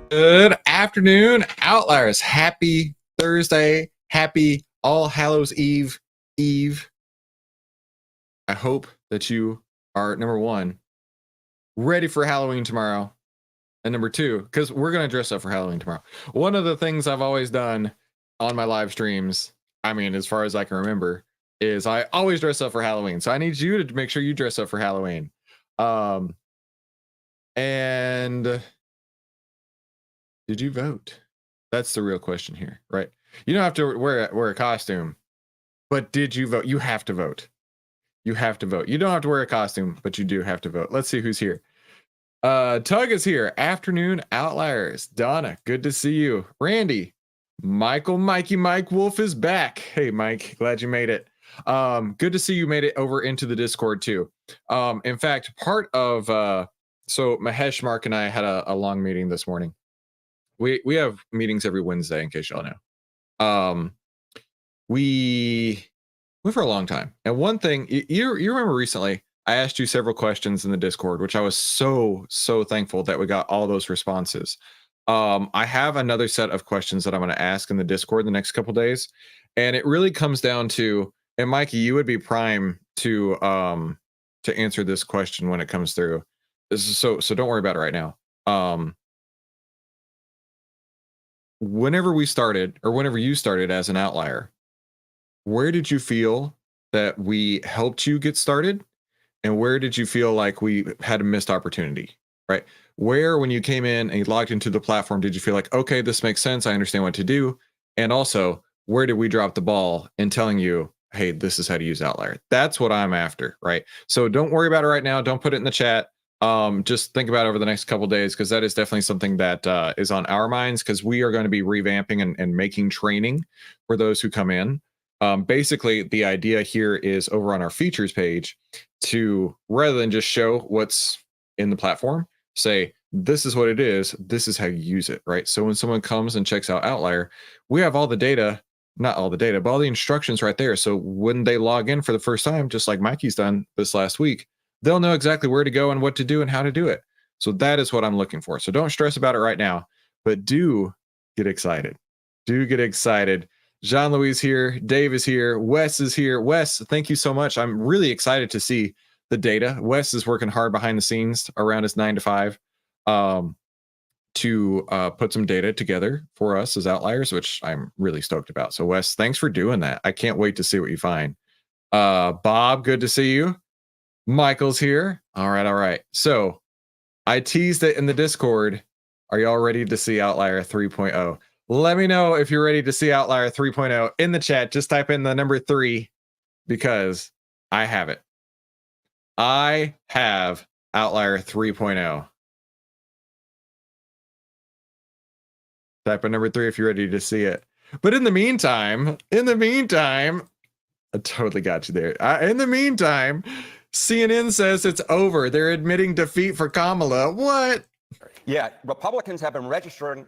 Good afternoon, Outliers. Happy Thursday. Happy All Hallows Eve. I hope that you are, number one, ready for Halloween tomorrow. And number two, because we're going to dress up for Halloween tomorrow. One of the things I've always done on my live streams, I mean, as far as I can remember, is I always dress up for Halloween. So I need you to make sure you dress up for Halloween. And did you vote? That's the real question here, right? You don't have to wear a costume, but did you vote? You have to vote. You have to vote. You don't have to wear a costume, but you do have to vote. Let's see who's here. Tug is here. Afternoon Outliers. Donna, good to see you. Randy, Mike Wolf is back. Hey, Mike, glad you made it. Good to see you made it over into the Discord too. In fact, part of so Mahesh, Mark, and I had a long meeting this morning. We have meetings every Wednesday, in case y'all know. We went for a long time. And one thing, you remember recently, I asked you several questions in the Discord, which I was so thankful that we got all those responses. I have another set of questions that I'm going to ask in the Discord the next couple days. And it really comes down to, and Mikey, you would be prime to answer this question when it comes through. So don't worry about it right now. Whenever we started, or whenever you started as an outlier, where did you feel that we helped you get started? And where did you feel like we had a missed opportunity, right? Where, when you came in and you logged into the platform, did you feel like, okay, this makes sense, I understand what to do? And also, where did we drop the ball in telling you, hey, this is how to use Outlier? That's what I'm after, right? So don't worry about it right now. Don't put it in the chat. Just think about it over the next couple of days, because that is definitely something that is on our minds, because we are going to be revamping and making training for those who come in. Basically, the idea here is over on our features page to, rather than just show what's in the platform, say, this is what it is, this is how you use it, right? So when someone comes and checks out Outlier, we have all the data, not all the data, but all the instructions right there. So when they log in for the first time, just like Mikey's done this last week, they'll know exactly where to go and what to do and how to do it. So that is what I'm looking for. So don't stress about it right now, but do get excited. Do get excited. Jean-Louis here, Dave is here, Wes is here. Wes, thank you so much. I'm really excited to see the data. Wes is working hard behind the scenes around his 9 to 5 to put some data together for us as outliers, which I'm really stoked about. So Wes, thanks for doing that. I can't wait to see what you find. Bob, good to see you. Michael's here. All right. So I teased it in the Discord. Are y'all ready to see Outlier 3.0? Let me know if you're ready to see Outlier 3.0 in the chat. Just type in the number 3, because I have it. I have Outlier 3.0. Type in number 3 if you're ready to see it. But in the meantime, I totally got you there. In the meantime, CNN says it's over. They're admitting defeat for Kamala. What? Yeah, Republicans have been registering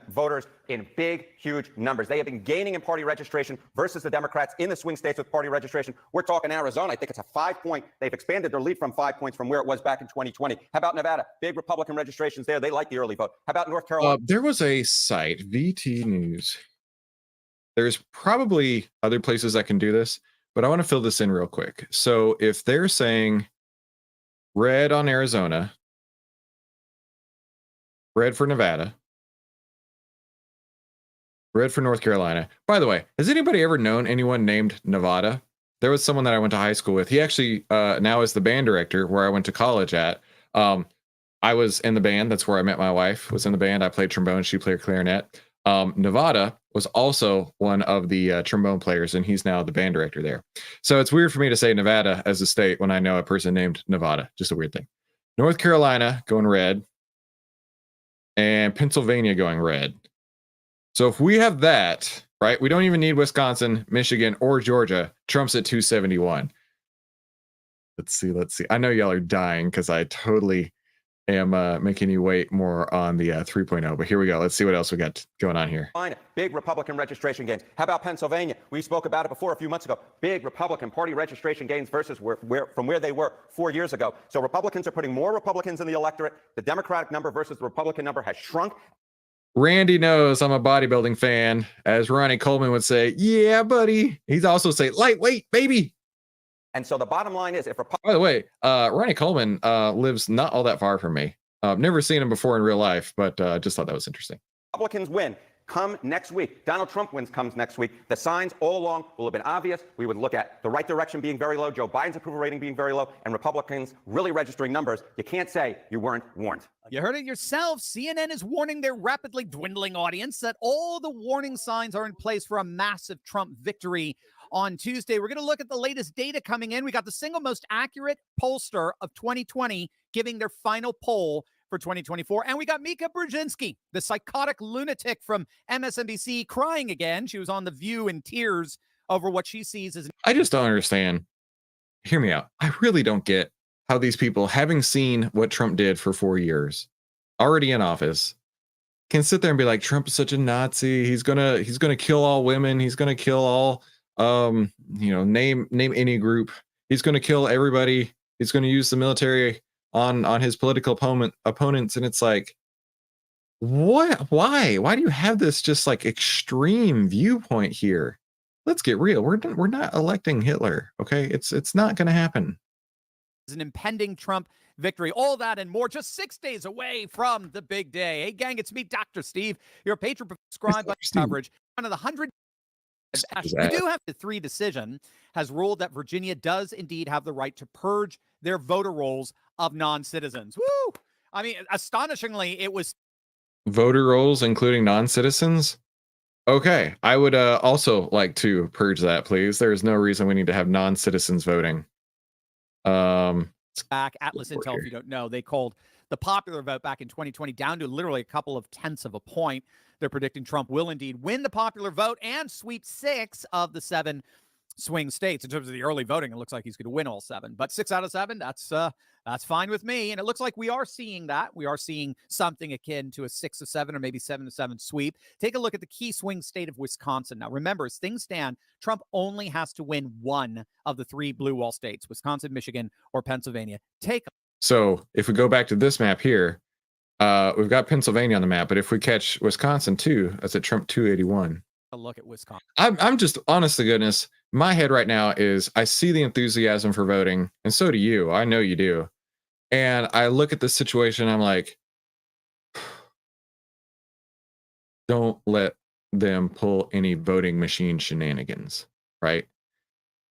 voters in big, huge numbers. They have been gaining in party registration versus the Democrats in the swing states with party registration. We're talking Arizona. I think it's a 5-point. They've expanded their lead from 5 points from where it was back in 2020. How about Nevada? Big Republican registrations there. They like the early vote. How about North Carolina? There was a site, VT News. There's probably other places that can do this, but I want to fill this in real quick. So if they're saying red on Arizona, red for Nevada, red for North Carolina. By the way, has anybody ever known anyone named Nevada? There was someone that I went to high school with. He actually now is the band director where I went to college at. I was in the band. That's where I met my wife, was in the band. I played trombone. She played clarinet. Nevada was also one of the trombone players, and he's now the band director there. So it's weird for me to say Nevada as a state when I know a person named Nevada. Just a weird thing. North Carolina going red, and Pennsylvania going red. So if we have that, right, we don't even need Wisconsin, Michigan, or Georgia. Trump's at 271. Let's see. I know y'all are dying because I totally am making you wait more on the 3.0, but here we go. Let's see what else we got going on here. Big Republican registration gains. How about Pennsylvania? We spoke about it before a few months ago. Big Republican party registration gains versus from where they were 4 years ago. So Republicans are putting more Republicans in the electorate. The Democratic number versus the Republican number has shrunk. Randy knows I'm a bodybuilding fan. As Ronnie Coleman would say, yeah, buddy. He's also say, lightweight, baby. And so the bottom line is, if By the way, Ronnie Coleman lives not all that far from me. Never seen him before in real life, but just thought that was interesting. Republicans win come next week, Donald Trump comes next week, the signs all along will have been obvious. We would look at the right direction being very low, Joe Biden's approval rating being very low, and Republicans really registering numbers. You can't say you weren't warned. You heard it yourself. CNN is warning their rapidly dwindling audience that all the warning signs are in place for a massive Trump victory on Tuesday. We're going to look at the latest data coming in. We got the single most accurate pollster of 2020 giving their final poll for 2024. And we got Mika Brzezinski, the psychotic lunatic from MSNBC, crying again. She was on The View in tears over what she sees as... I just don't understand. Hear me out. I really don't get how these people, having seen what Trump did for 4 years, already in office, can sit there and be like, Trump is such a Nazi. He's gonna kill all women. He's gonna kill all name any group. He's gonna kill everybody. He's gonna use the military on his political opponents. And it's like, what? Why do you have this just like extreme viewpoint here? Let's get real. We're not electing Hitler. Okay, it's not gonna happen. An impending Trump victory, all that and more, just 6 days away from the big day. Hey gang, it's me, Dr. Steve, your patron prescribed by coverage. One of the 100 we do have the 3 decision has ruled that Virginia does indeed have the right to purge their voter rolls of non-citizens. Woo! I mean, astonishingly, it was voter rolls including non-citizens. Okay, I would also like to purge that, please. There is no reason we need to have non-citizens voting. Back Atlas Intel, if you don't know, they called the popular vote back in 2020 down to literally a couple of tenths of a point. They're predicting Trump will indeed win the popular vote and sweep 6 of the 7 swing states. In terms of the early voting, it looks like he's going to win all 7, but 6 out of 7, that's fine with me. And it looks like we are seeing that. We are seeing something akin to a 6 of 7 or maybe 7 of 7 sweep. Take a look at the key swing state of Wisconsin. Now, remember, as things stand, Trump only has to win 1 of the 3 blue wall states, Wisconsin, Michigan, or Pennsylvania. So if we go back to this map here, we've got Pennsylvania on the map, but if we catch Wisconsin too, that's at Trump 281. A look at Wisconsin. I'm just, honest to goodness, my head right now is I see the enthusiasm for voting, and so do you. I know you do. And I look at this situation, I'm like, don't let them pull any voting machine shenanigans, right?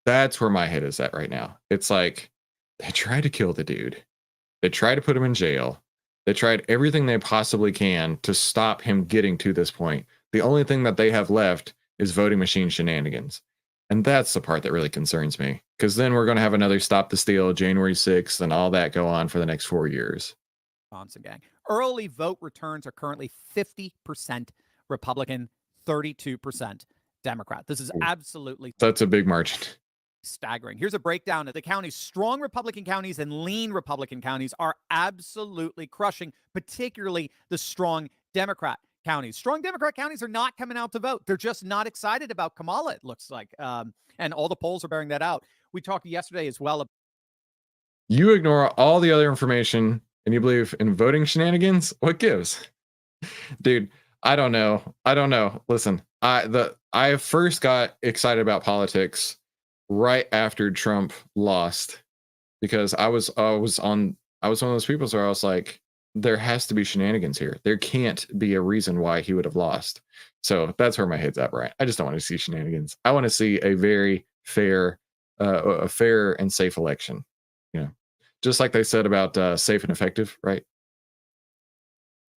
That's where my head is at right now. It's like, they tried to kill the dude. They tried to put him in jail. They tried everything they possibly can to stop him getting to this point. The only thing that they have left is voting machine shenanigans. And that's the part that really concerns me, because then we're going to have another Stop the Steal, January 6th, and all that go on for the next 4 years. Gang. Early vote returns are currently 50% Republican, 32% Democrat. This is absolutely... That's a big margin. Staggering. Here's a breakdown of the counties. Strong Republican counties and lean Republican counties are absolutely crushing, particularly the strong Democrat counties. Strong Democrat counties are not coming out to vote. They're just not excited about Kamala, it looks like. And all the polls are bearing that out. We talked yesterday as well. You ignore all the other information and you believe in voting shenanigans? What gives? Dude, I don't know. Listen, I first got excited about politics right after Trump lost, because I was one of those people where I was like, there has to be shenanigans here. There can't be a reason why he would have lost. So that's where my head's at, Brian. I just don't want to see shenanigans. I want to see a very fair and safe election. You know, just like they said about safe and effective, right?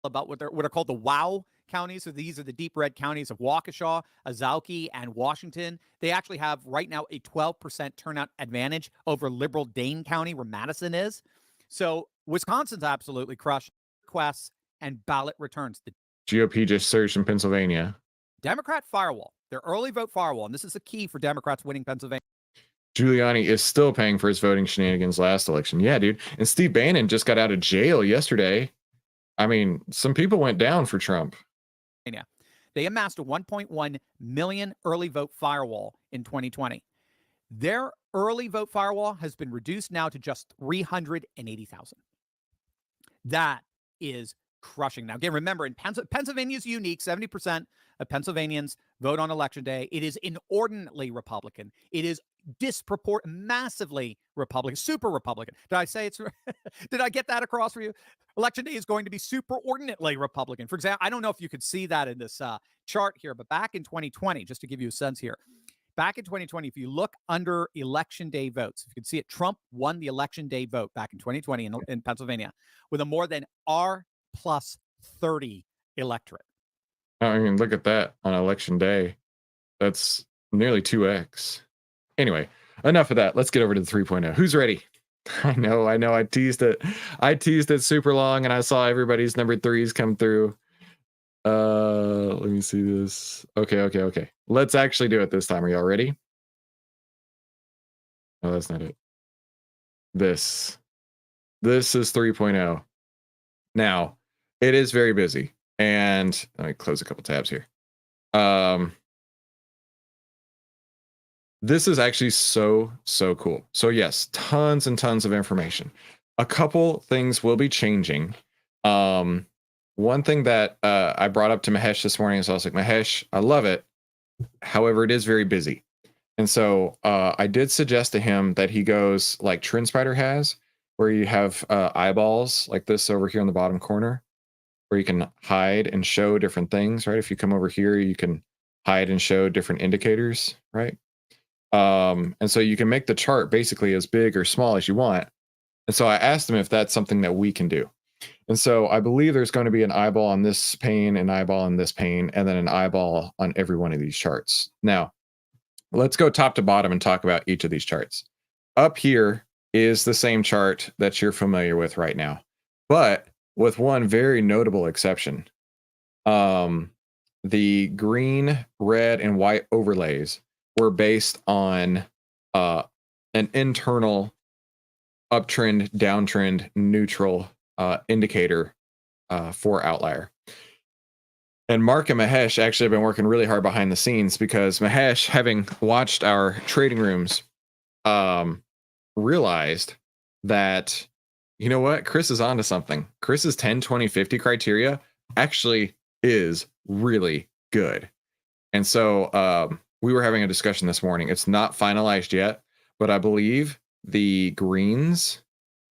About what are called the WOW counties. So these are the deep red counties of Waukesha, Azauki, and Washington. They actually have right now a 12% turnout advantage over liberal Dane County, where Madison is. So Wisconsin's absolutely crushed requests and ballot returns. The GOP just surged in Pennsylvania. Democrat firewall, their early vote firewall, and this is the key for Democrats winning Pennsylvania. Giuliani is still paying for his voting shenanigans last election. Yeah, dude. And Steve Bannon just got out of jail yesterday. I mean, some people went down for Trump. Yeah. They amassed a 1.1 million early vote firewall in 2020. Their early vote firewall has been reduced now to just 380,000. That is crushing. Now, again, remember, in Pennsylvania is unique. 70% of Pennsylvanians vote on election day. It is inordinately Republican. It is massively Republican, super Republican. Did I say it's? Did I get that across for you? Election day is going to be superordinately Republican. For example, I don't know if you could see that in this chart here, but back in 2020, just to give you a sense here, back in 2020, if you look under election day votes, if you can see it, Trump won the election day vote back in 2020 in Pennsylvania with a more than R plus 30 electorate. I mean, look at that on election day. That's nearly 2x. Anyway, enough of that. Let's get over to the 3.0. Who's ready? I know. I teased it. I teased it super long, and I saw everybody's number 3s come through. Let me see this. Okay. Let's actually do it this time. Are y'all ready? Oh, that's not it. This is 3.0. Now, it is very busy. And let me close a couple tabs here. This is actually so cool. So yes, tons and tons of information. A couple things will be changing. One thing that I brought up to Mahesh this morning is I was like, Mahesh, I love it. However, it is very busy. And so I did suggest to him that he goes like TrendSpider has, where you have eyeballs like this over here in the bottom corner, where you can hide and show different things, right? If you come over here, you can hide and show different indicators, right? And so you can make the chart basically as big or small as you want. And so I asked him if that's something that we can do. And so I believe there's going to be an eyeball on this pane, an eyeball on this pane, and then an eyeball on every one of these charts. Now, let's go top to bottom and talk about each of these charts. Up here is the same chart that you're familiar with right now, but with one very notable exception. The green, red, and white overlays were based on an internal uptrend, downtrend, neutral indicator for OVTLYR. And Mark and Mahesh actually have been working really hard behind the scenes, because Mahesh, having watched our trading rooms, realized that, you know what, Chris is onto something. Chris's 10, 20, 50 criteria actually is really good. And so we were having a discussion this morning. It's not finalized yet, but I believe the greens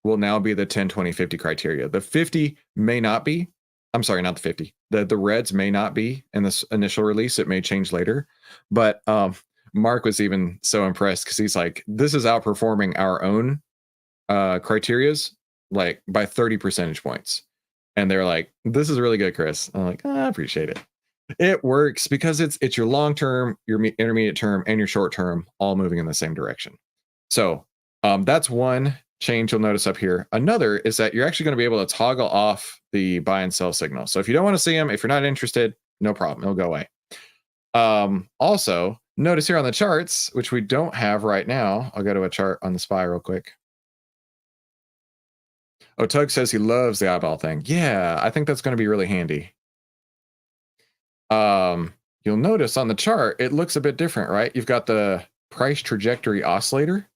will now be the 10, 20, 50 criteria. The 50 may not be. I'm sorry, not the 50. The reds may not be in this initial release. It may change later. But Mark was even so impressed, because he's like, this is outperforming our own criterias like by 30 percentage points. And they're like, this is really good, Chris. I'm like, I appreciate it. It works because it's your long term, your intermediate term, and your short term all moving in the same direction. So that's one change you'll notice up here. Another is that you're actually going to be able to toggle off the buy and sell signal. So if you don't want to see them, if you're not interested, no problem, it'll go away. Also, notice here on the charts, which we don't have right now, I'll go to a chart on the SPY real quick. Oh, Tug says he loves the eyeball thing. Yeah, I think that's going to be really handy. You'll notice on the chart, it looks a bit different, right? You've got the Price Trajectory Oscillator.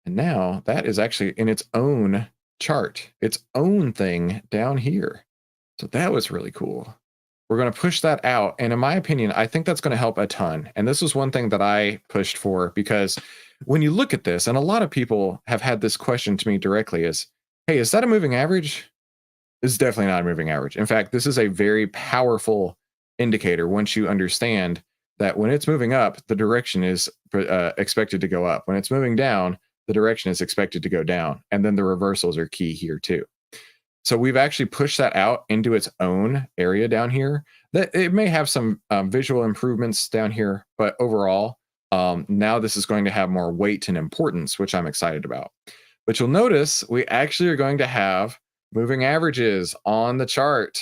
And now that is actually in its own chart, its own thing down here. So that was really cool. We're going to push that out. And in my opinion, I think that's going to help a ton. And this was one thing that I pushed for, because when you look at this, and a lot of people have had this question to me directly is, hey, is that a moving average? It's definitely not a moving average. In fact, this is a very powerful indicator once you understand that when it's moving up, the direction is expected to go up. When it's moving down, the direction is expected to go down. And then the reversals are key here too. So we've actually pushed that out into its own area down here. That it may have some visual improvements down here, but overall, now this is going to have more weight and importance, which I'm excited about. But you'll notice we actually are going to have moving averages on the chart.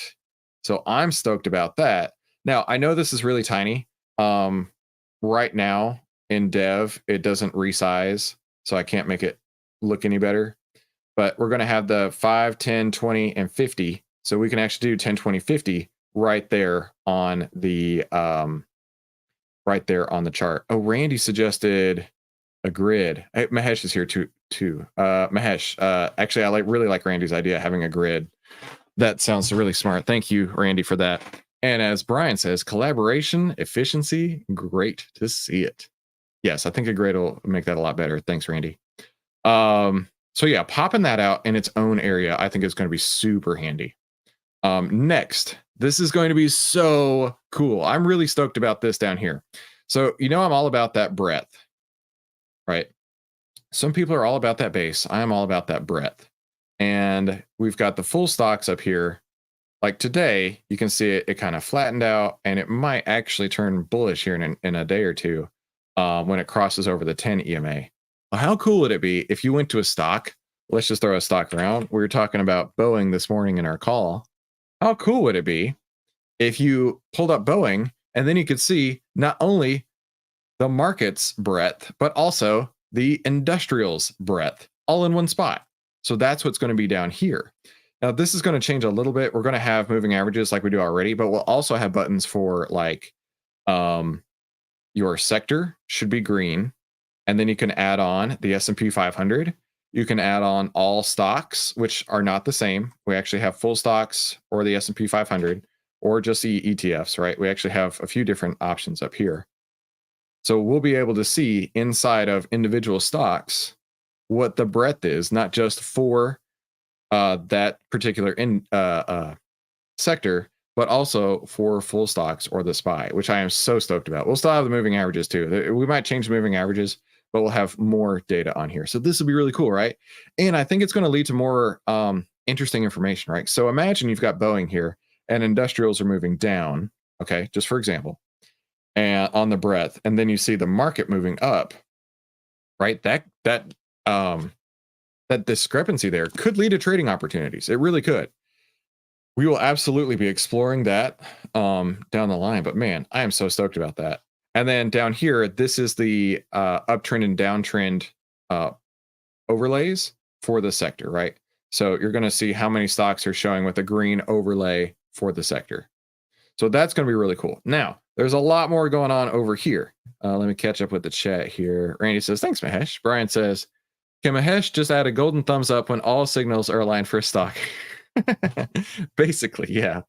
So I'm stoked about that. Now, I know this is really tiny. Right now in dev, it doesn't resize, so I can't make it look any better. But we're going to have the 5, 10, 20, and 50. So we can actually do 10, 20, 50 right there on the chart. Oh, Randy suggested a grid. Hey, Mahesh is here too. Mahesh, actually, I really like Randy's idea, having a grid. That sounds really smart. Thank you, Randy, for that. And as Brian says, collaboration, efficiency, great to see it. Yes, I think a grade will make that a lot better. Thanks, Randy. So yeah, popping that out in its own area, I think is going to be super handy. Next, this is going to be so cool. I'm really stoked about this down here. So, you know, I'm all about that breadth, right? Some people are all about that base. I'm all about that breadth. And we've got the full stocks up here. Like today, you can see it kind of flattened out, and it might actually turn bullish here in a day or two when it crosses over the 10 EMA. Well, how cool would it be if you went to a stock? Let's just throw a stock around. We were talking about Boeing this morning in our call. How cool would it be if you pulled up Boeing and then you could see not only the market's breadth, but also the industrials breadth all in one spot? So that's what's going to be down here. Now, this is going to change a little bit. We're going to have moving averages like we do already, but we'll also have buttons for like your sector should be green. And then you can add on the S&P 500. You can add on all stocks, which are not the same. We actually have full stocks or the S&P 500 or just the ETFs, right? We actually have a few different options up here. So we'll be able to see inside of individual stocks what the breadth is, not just for that particular sector, but also for full stocks or the SPY, which I am so stoked about. We'll still have the moving averages too. We might change the moving averages, but we'll have more data on here. So this will be really cool, right? And I think it's going to lead to more interesting information, right? So imagine you've got Boeing here and industrials are moving down, okay, just for example, and on the breadth, and then you see the market moving up, right? That discrepancy there could lead to trading opportunities. It really could. We will absolutely be exploring that down the line, but man, I am so stoked about that. And then down here, this is the uptrend and downtrend overlays for the sector, right? So you're going to see how many stocks are showing with a green overlay for the sector. So that's going to be really cool. Now, there's a lot more going on over here. Let me catch up with the chat here. Randy says, thanks, Mahesh. Brian says, can Mahesh just add a golden thumbs up when all signals are aligned for a stock? Basically, yeah.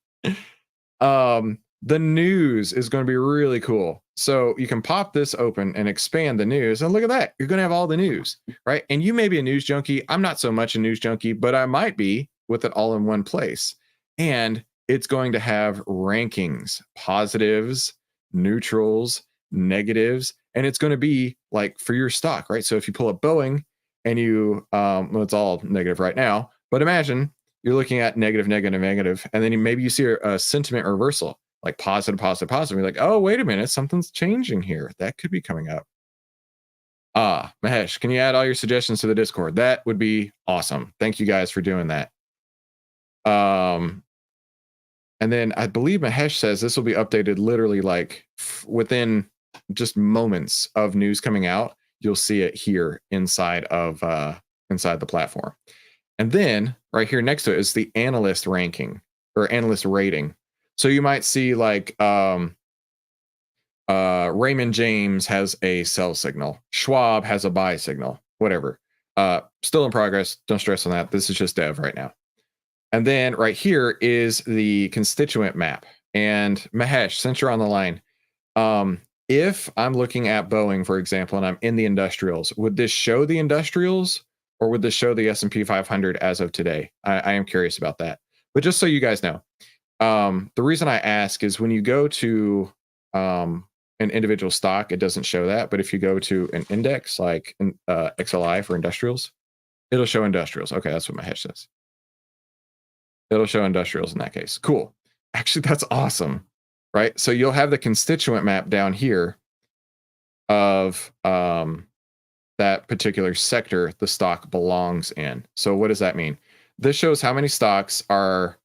The news is going to be really cool. So you can pop this open and expand the news, and look at that. You're going to have all the news, right? And you may be a news junkie. I'm not so much a news junkie, but I might be with it all in one place. And it's going to have rankings, positives, neutrals, negatives, and it's going to be like for your stock, right? So if you pull up Boeing and you, well, it's all negative right now, but imagine you're looking at negative, negative, negative, and then maybe you see a sentiment reversal, like positive, positive, positive. You're like, oh, wait a minute, something's changing here. That could be coming up. Mahesh, can you add all your suggestions to the Discord? That would be awesome. Thank you guys for doing that. And then I believe Mahesh says this will be updated literally like within just moments of news coming out. You'll see it here inside of inside the platform. And then right here next to it is the analyst ranking or analyst rating. So you might see like Raymond James has a sell signal. Schwab has a buy signal, whatever. Still in progress. Don't stress on that. This is just dev right now. And then right here is the constituent map. And Mahesh, since you're on the line, if I'm looking at Boeing, for example, and I'm in the industrials, would this show the industrials or would this show the S&P 500 as of today? I am curious about that. But just so you guys know, the reason I ask is when you go to an individual stock, it doesn't show that. But if you go to an index like XLI for industrials, it'll show industrials. Okay, that's what Mahesh says. It'll show industrials in that case. Cool. Actually, that's awesome, right? So you'll have the constituent map down here of that particular sector the stock belongs in. So what does that mean? This shows how many stocks are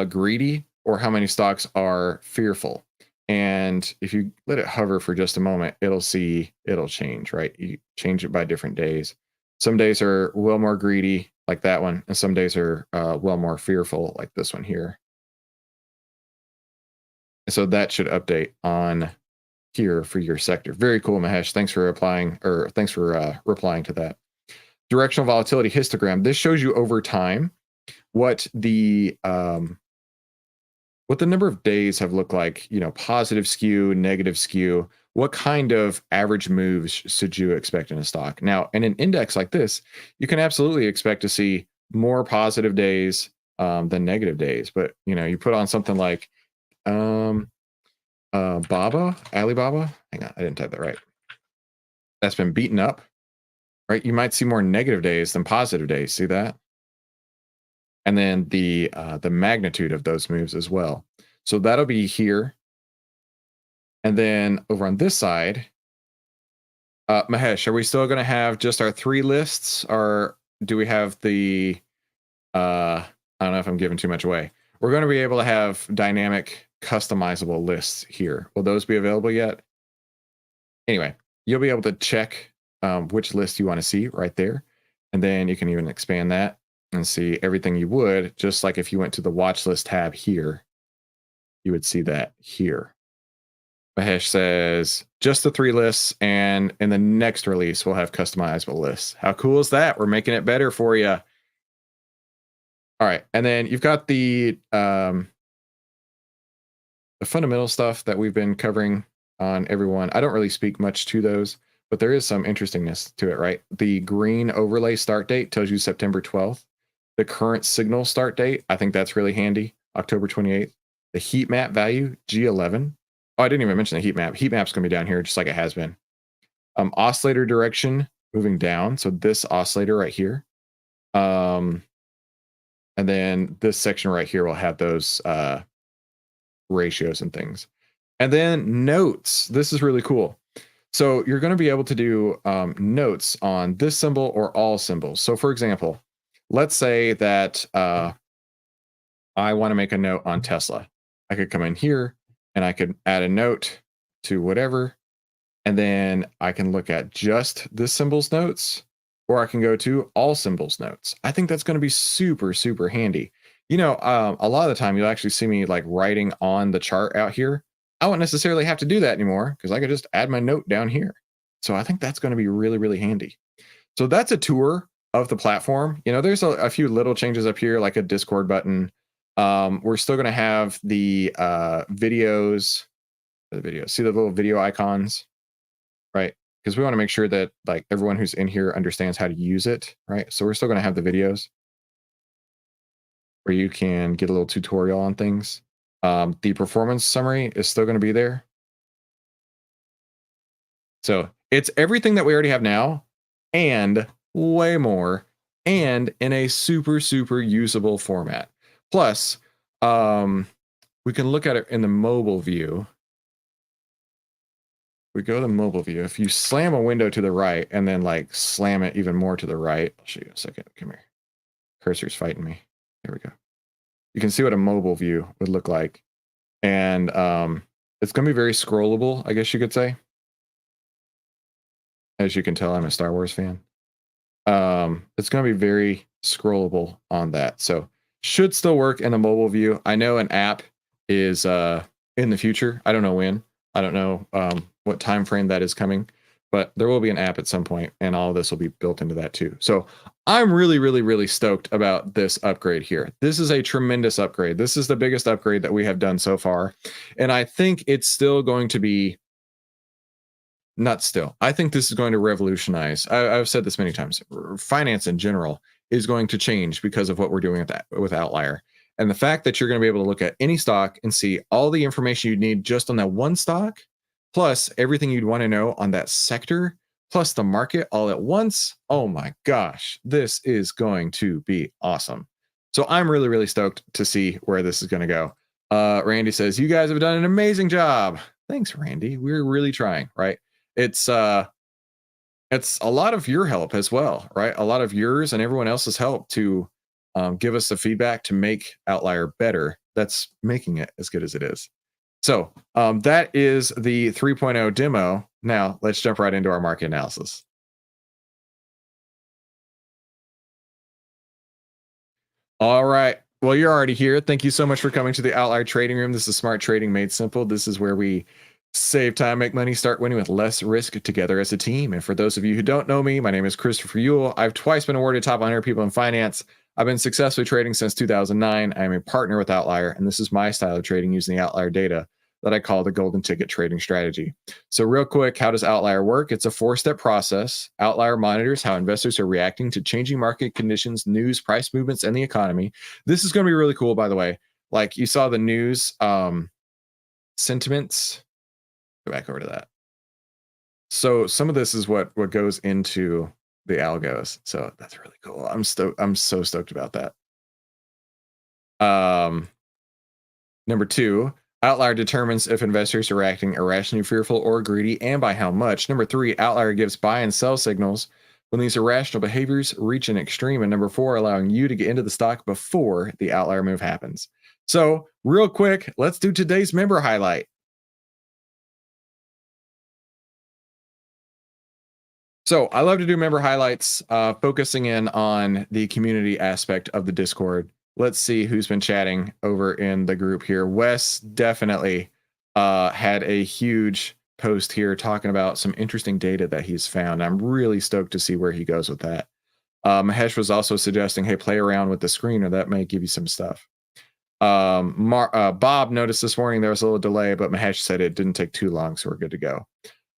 greedy or how many stocks are fearful. And if you let it hover for just a moment, it'll change, right? You change it by different days. Some days are well more greedy, like that one, and some days are well more fearful, like this one here. So that should update on here for your sector. Very cool, Mahesh. Thanks for replying to that. Directional volatility histogram. This shows you over time what the number of days have looked like, you know, positive skew, negative skew. What kind of average moves should you expect in a stock? Now, in an index like this, you can absolutely expect to see more positive days than negative days. But, you know, you put on something like Alibaba. Hang on, I didn't type that right. That's been beaten up, right? You might see more negative days than positive days. See that? And then the magnitude of those moves as well. So that'll be here. And then over on this side, Mahesh, are we still going to have just our 3 lists, or do we have the, I don't know if I'm giving too much away. We're going to be able to have dynamic customizable lists here. Will those be available yet? Anyway, you'll be able to check which list you want to see right there. And then you can even expand that and see everything you would, just like if you went to the watch list tab here, you would see that here. Mahesh says, just the 3 lists, and in the next release, we'll have customizable lists. How cool is that? We're making it better for you. All right, and then you've got the fundamental stuff that we've been covering on everyone. I don't really speak much to those, but there is some interestingness to it, right? The green overlay start date tells you September 12th. The current signal start date, I think that's really handy, October 28th. The heat map value, G11. Oh, I didn't even mention the heat map. Heat map's going to be down here just like it has been. Oscillator direction moving down. So this oscillator right here. And then this section right here will have those ratios and things. And then notes. This is really cool. So you're going to be able to do notes on this symbol or all symbols. So for example, let's say that I want to make a note on Tesla. I could come in here and I could add a note to whatever. And then I can look at just this symbol's notes, or I can go to all symbols notes. I think that's going to be super, super handy. You know, a lot of the time you'll actually see me like writing on the chart out here. I won't necessarily have to do that anymore because I could just add my note down here. So I think that's going to be really, really handy. So that's a tour of the platform. You know, there's a few little changes up here, like a Discord button. We're still going to have the videos. See the little video icons, right? Because we want to make sure that like everyone who's in here understands how to use it, right? So we're still going to have the videos where you can get a little tutorial on things. The performance summary is still going to be there. So it's everything that we already have now and way more, and in a super, super usable format. Plus, we can look at it in the mobile view. We go to mobile view. If you slam a window to the right and then like slam it even more to the right, I'll show you a second. Come here. Cursor's fighting me. There we go. You can see what a mobile view would look like. And it's going to be very scrollable, I guess you could say. As you can tell, I'm a Star Wars fan. It's going to be very scrollable on that. So should still work in a mobile view. I know an app is in the future. I don't know when. I don't know what time frame that is coming, but there will be an app at some point, and all of this will be built into that too. So I'm really, really, really stoked about this upgrade here. This is a tremendous upgrade. This is the biggest upgrade that we have done so far. And I think it's still going to be, not still, I think this is going to revolutionize. I've said this many times. Finance in general is going to change because of what we're doing with OVTLYR. And the fact that you're going to be able to look at any stock and see all the information you need just on that one stock, plus everything you'd want to know on that sector, plus the market all at once. Oh my gosh, this is going to be awesome. So I'm really, really stoked to see where this is going to go. Randy says, you guys have done an amazing job. Thanks, Randy. We're really trying, right? It's a lot of your help as well, right? A lot of yours and everyone else's help to give us the feedback to make OVTLYR better. That's making it as good as it is. So that is the 3.0 demo. Now let's jump right into our market analysis. All right. Well, you're already here. Thank you so much for coming to the OVTLYR Trading Room. This is Smart Trading Made Simple. This is where we save time, make money, start winning with less risk together as a team. And for those of you who don't know me, my name is Christopher Uhl. I've twice been awarded top 100 people in finance. I've been successfully trading since 2009. I am a partner with OVTLYR, and this is my style of trading using the OVTLYR data that I call the golden ticket trading strategy. So real quick, how does OVTLYR work? It's a 4-step process. OVTLYR monitors how investors are reacting to changing market conditions, news, price movements, and the economy. This is going to be really cool, by the way. Like you saw the news sentiments. Go back over to that. So some of this is what goes into the algos. So that's really cool. I'm so stoked about that. Number 2, OVTLYR determines if investors are acting irrationally fearful or greedy and by how much. Number 3, OVTLYR gives buy and sell signals when these irrational behaviors reach an extreme. And number 4, allowing you to get into the stock before the OVTLYR move happens. So real quick, let's do today's member highlight. So I love to do member highlights, focusing in on the community aspect of the Discord. Let's see who's been chatting over in the group here. Wes definitely had a huge post here talking about some interesting data that he's found. I'm really stoked to see where he goes with that. Mahesh was also suggesting, hey, play around with the screener. That may give you some stuff. Bob noticed this morning there was a little delay, but Mahesh said it didn't take too long, so we're good to go.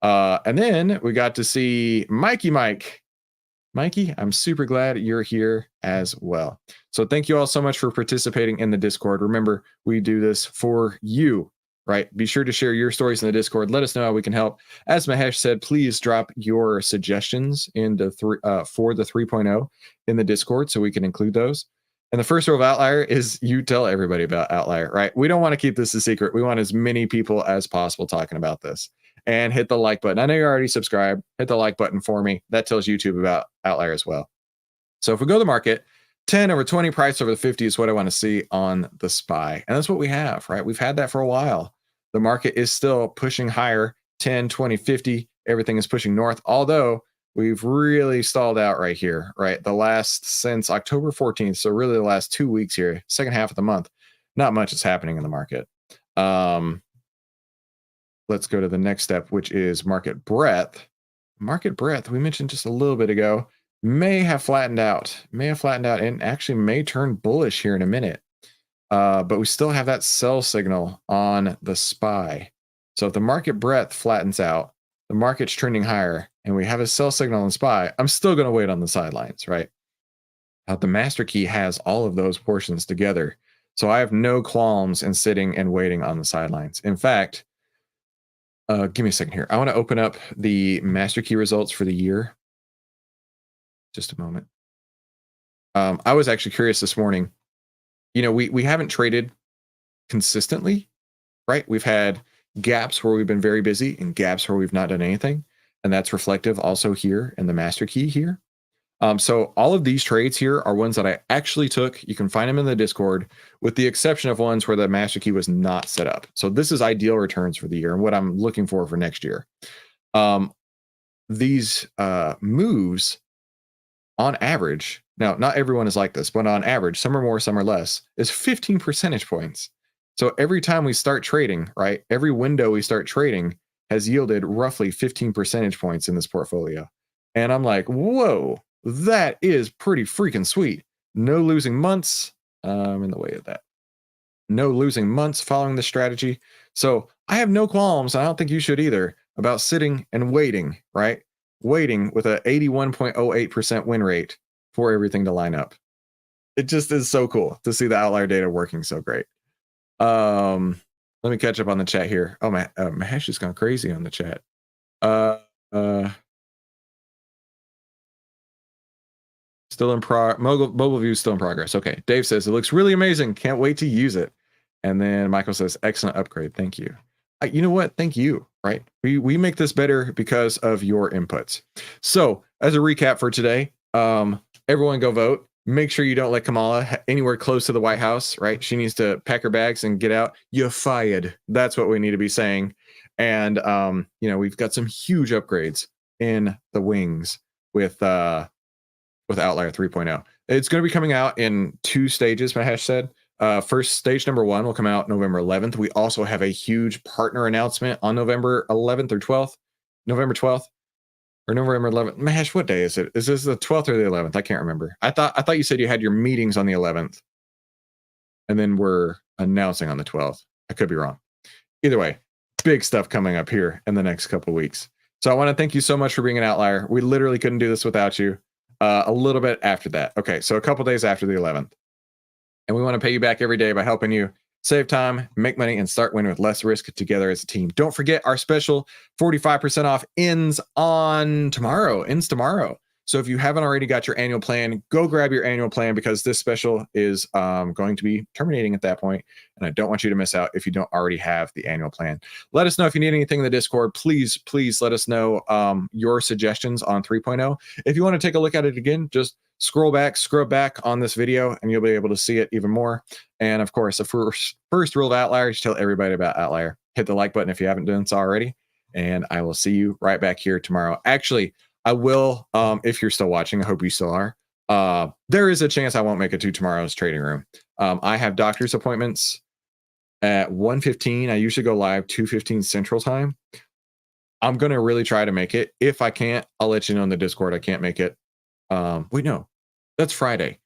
And then we got to see Mikey. Mikey, I'm super glad you're here as well. So thank you all so much for participating in the Discord. Remember, we do this for you, right? Be sure to share your stories in the Discord. Let us know how we can help. As Mahesh said, please drop your suggestions into for the 3.0 in the Discord so we can include those. And the first rule of OVTLYR is you tell everybody about OVTLYR, right? We don't want to keep this a secret. We want as many people as possible talking about this. And hit the like button. I know you're already subscribed. Hit the like button for me. That tells YouTube about OVTLYR as well. So if we go to the market, 10 over 20, price over the 50 is what I want to see on the SPY. And that's what we have, right? We've had that for a while. The market is still pushing higher, 10, 20, 50. Everything is pushing north, although we've really stalled out right here, right? The last since October 14th. So really the last 2 weeks here, second half of the month, not much is happening in the market. Let's go to the next step, which is market breadth. Market breadth, we mentioned just a little bit ago, may have flattened out, and actually may turn bullish here in a minute. But we still have that sell signal on the SPY. So if the market breadth flattens out, the market's trending higher, and we have a sell signal on the SPY, I'm still going to wait on the sidelines, right? The master key has all of those portions together. So I have no qualms in sitting and waiting on the sidelines. In fact, give me a second here. I want to open up the master key results for the year. Just a moment. I was actually curious this morning. You know, we haven't traded consistently, right? We've had gaps where we've been very busy and gaps where we've not done anything. And that's reflective also here in the master key here. So all of these trades here are ones that I actually took. You can find them in the Discord, with the exception of ones where the master key was not set up. So this is ideal returns for the year and what I'm looking for next year. These moves on average, now not everyone is like this, but on average, some are more, some are less, is 15 percentage points. So every time we start trading, right, every window we start trading has yielded roughly 15 percentage points in this portfolio. And I'm like, whoa. That is pretty freaking sweet. No losing months. In the way of that. No losing months following this strategy. So I have no qualms. I don't think you should either about sitting and waiting, right? Waiting with a 81.08% win rate for everything to line up. It just is so cool to see the OVTLYR data working so great. Let me catch up on the chat here. Oh, Mahesh has gone crazy on the chat. Still in mobile view still in progress. Okay. Dave says it looks really amazing. Can't wait to use it. And then Michael says excellent upgrade. Thank you. You know what? Thank you. Right. We make this better because of your inputs. So as a recap for today, everyone go vote. Make sure you don't let Kamala anywhere close to the White House. Right. She needs to pack her bags and get out. You're fired. That's what we need to be saying. And you know, we've got some huge upgrades in the wings with OVTLYR 3.0. It's going to be coming out in 2 stages, Mahesh said. First stage number 1 will come out November 11th. We also have a huge partner announcement on November 11th or 12th, November 12th. or November 11th. Mahesh, what day is it? Is this the 12th or the 11th? I can't remember. I thought you said you had your meetings on the 11th, and then we're announcing on the 12th. I could be wrong. Either way, big stuff coming up here in the next couple of weeks. So I want to thank you so much for being an outlier. We literally couldn't do this without you. A little bit after that. Okay, so a couple days after the 11th. And we want to pay you back every day by helping you save time, make money, and start winning with less risk together as a team. Don't forget our special 45% off ends tomorrow. So if you haven't already got your annual plan, go grab your annual plan because this special is going to be terminating at that point. And I don't want you to miss out if you don't already have the annual plan. Let us know if you need anything in the Discord. Please let us know your suggestions on 3.0. If you want to take a look at it again, just scrub back on this video and you'll be able to see it even more. And of course, the first rule of Outlier is tell everybody about Outlier. Hit the like button if you haven't done so already. And I will see you right back here tomorrow. Actually, I will, if you're still watching, I hope you still are. There is a chance I won't make it to tomorrow's trading room. I have doctor's appointments at 1:15. I usually go live 2:15 Central Time. I'm going to really try to make it. If I can't, I'll let you know in the Discord I can't make it. Wait, no, that's Friday.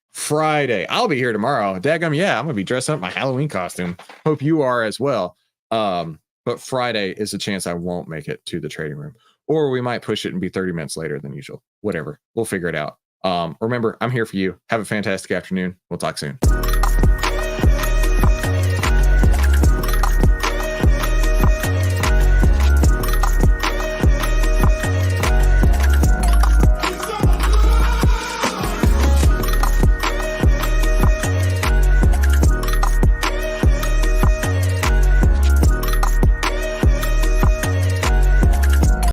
I'll be here tomorrow. Daggum, yeah, I'm going to be dressed up in my Halloween costume. Hope you are as well. But Friday is a chance I won't make it to the trading room. Or we might push it and be 30 minutes later than usual. Whatever. We'll figure it out. Remember, I'm here for you. Have a fantastic afternoon. We'll talk soon.